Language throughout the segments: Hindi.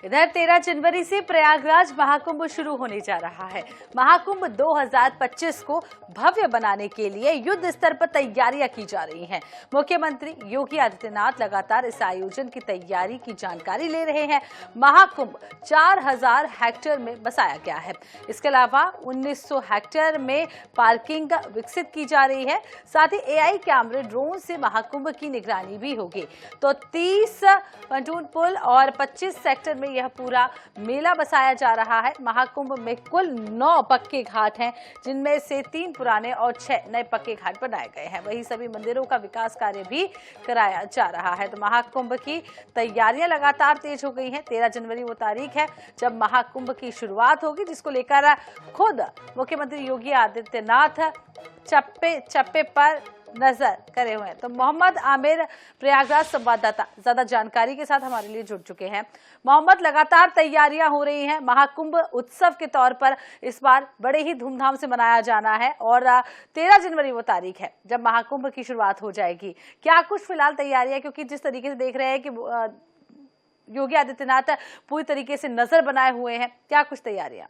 इधर 13 जनवरी से प्रयागराज महाकुंभ शुरू होने जा रहा है। महाकुंभ 2025 को भव्य बनाने के लिए युद्ध स्तर पर तैयारियां की जा रही हैं। मुख्यमंत्री योगी आदित्यनाथ लगातार इस आयोजन की तैयारी की जानकारी ले रहे हैं। महाकुंभ 4000 हेक्टेयर में बसाया गया है। इसके अलावा 1900 हेक्टेयर में पार्किंग विकसित की जा रही है। साथ ही एआई कैमरे, ड्रोन से महाकुंभ की निगरानी भी होगी। तो 30 पंटून पुल और 25 सेक्टर में यह पूरा मेला बसाया जा रहा है। महाकुंभ में कुल 9 पक्के घाट हैं, जिनमें से 3 पुराने और 6 नए पक्के घाट बनाए गए हैं। वहीं सभी मंदिरों का विकास कार्य भी कराया जा रहा है। तो महाकुंभ की तैयारियां लगातार तेज हो गई हैं। 13 जनवरी वो तारीख है जब महाकुंभ की शुरुआत होगी, जिसको लेकर खुद मुख्यमंत्री योगी आदित्यनाथ चप्पे चप्पे पर नजर करे हुए हैं। तो मोहम्मद आमिर प्रयागराज संवाददाता ज्यादा जानकारी के साथ हमारे लिए जुड़ चुके हैं। मोहम्मद, लगातार तैयारियां हो रही हैं। महाकुंभ उत्सव के तौर पर इस बार बड़े ही धूमधाम से मनाया जाना है और 13 जनवरी वो तारीख है जब महाकुंभ की शुरुआत हो जाएगी। क्या कुछ फिलहाल तैयारियां, क्योंकि जिस तरीके से देख रहे हैं कि योगी आदित्यनाथ पूरी तरीके से नजर बनाए हुए हैं, क्या कुछ तैयारियां?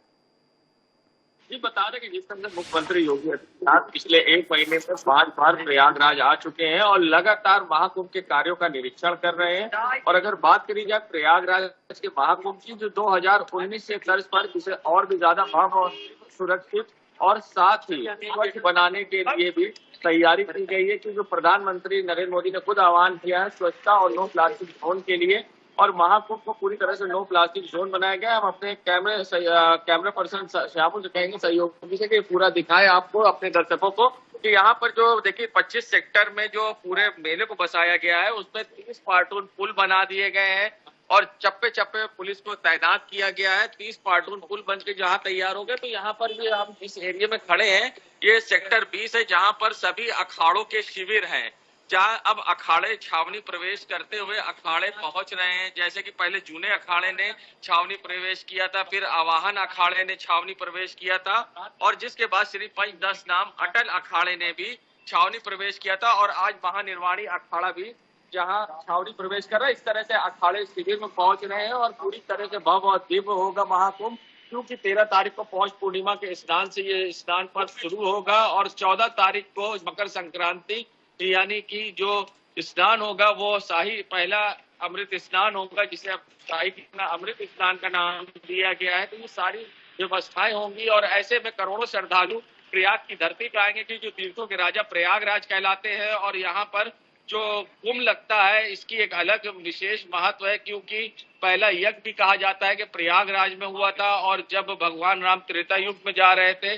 जी, बता दें कि जिस तरह से मुख्यमंत्री योगी आदित्यनाथ पिछले 1 महीने से 5 बार प्रयागराज आ चुके हैं और लगातार महाकुंभ के कार्यों का निरीक्षण कर रहे हैं। और अगर बात करी जाए प्रयागराज के महाकुंभ की, जो 2019 से तर्ज पर इसे और भी ज्यादा भव्य, सुरक्षित और साथ ही स्वच्छ बनाने के लिए भी तैयारी की गई है, क्योंकि प्रधानमंत्री नरेंद्र मोदी ने खुद आह्वान किया है स्वच्छता और नो प्लास्टिक जोन के लिए। और महाकुंभ को पूरी तरह से नो प्लास्टिक जोन बनाया गया है। हम अपने कैमरा पर्सन श्यामू से कहेंगे, सहयोगी से, कि पूरा दिखाए आपको, अपने दर्शकों को, कि यहाँ पर जो देखिए 25 सेक्टर में जो पूरे मेले को बसाया गया है, उसमें 30 पार्टून पुल बना दिए गए हैं और चप्पे चप्पे पुलिस को तैनात किया गया है। 30 पार्टून पुल बन के जहाँ तैयार हो गए, तो यहाँ पर भी हम जिस एरिया में खड़े हैं, ये सेक्टर 20 है, जहाँ पर सभी अखाड़ों के शिविर हैं, जहाँ अब अखाड़े छावनी प्रवेश करते हुए अखाड़े पहुंच रहे हैं। जैसे कि पहले जूने अखाड़े ने छावनी प्रवेश किया था, फिर आवाहन अखाड़े ने छावनी प्रवेश किया था, और जिसके बाद श्री पंच 10 नाम अटल अखाड़े ने भी छावनी प्रवेश किया था, और आज महानिर्वाणी अखाड़ा भी जहां छावनी प्रवेश कर रहा है। इस तरह से अखाड़े शिविर में पहुंच रहे हैं और पूरी तरह से भव्य और दिव्य होगा महाकुंभ, क्योंकि 13 तारीख को पौष पूर्णिमा के स्नान से ये स्नान पर्व शुरू होगा और 14 तारीख को मकर संक्रांति यानी कि जो स्नान होगा वो शाही पहला अमृत स्नान होगा, जिसे अब शाही अमृत स्नान का नाम दिया गया है। तो ये सारी व्यवस्थाएं होंगी और ऐसे में करोड़ों श्रद्धालु प्रयाग की धरती पे आएंगे, कि जो तीर्थों के राजा प्रयागराज कहलाते हैं। और यहाँ पर जो कुंभ लगता है, इसकी एक अलग विशेष महत्व है, क्योंकि पहला यज्ञ भी कहा जाता है कि प्रयागराज में हुआ था। और जब भगवान राम त्रेता युग में जा रहे थे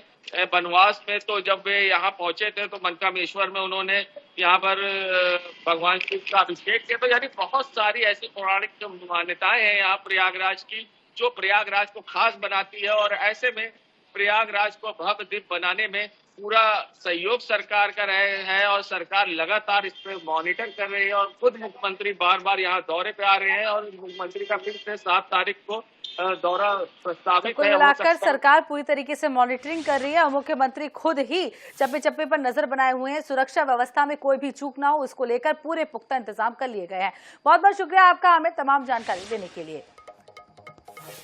वनवास में, तो जब वे यहाँ पहुंचे थे तो मनकामेश्वर में उन्होंने यहाँ पर भगवान शिव का अभिषेक किया। तो यानी बहुत सारी ऐसी पौराणिक जो मान्यताएं हैं यहाँ प्रयागराज की, जो प्रयागराज को खास बनाती है। और ऐसे में प्रयागराज को भव्य दिव्य बनाने में पूरा सहयोग सरकार का रहे हैं और सरकार लगातार इस पे मॉनिटर कर रही है। और खुद मुख्यमंत्री बार बार यहाँ दौरे पे आ रहे हैं और मुख्यमंत्री का फिर से 7 तारीख को दौरा प्रस्तावित है। कुल मिलाकर सरकार पूरी तरीके से मॉनिटरिंग कर रही है और मुख्यमंत्री खुद ही चप्पे चप्पे पर नजर बनाए हुए हैं। सुरक्षा व्यवस्था में कोई भी चूक ना हो, इसको लेकर पूरे पुख्ता इंतजाम कर लिए गए हैं। बहुत बहुत शुक्रिया आपका हमें तमाम जानकारी देने के लिए।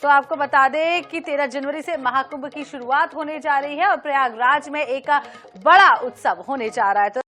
तो आपको बता दें कि 13 जनवरी से महाकुंभ की शुरुआत होने जा रही है और प्रयागराज में एक बड़ा उत्सव होने जा रहा है। तो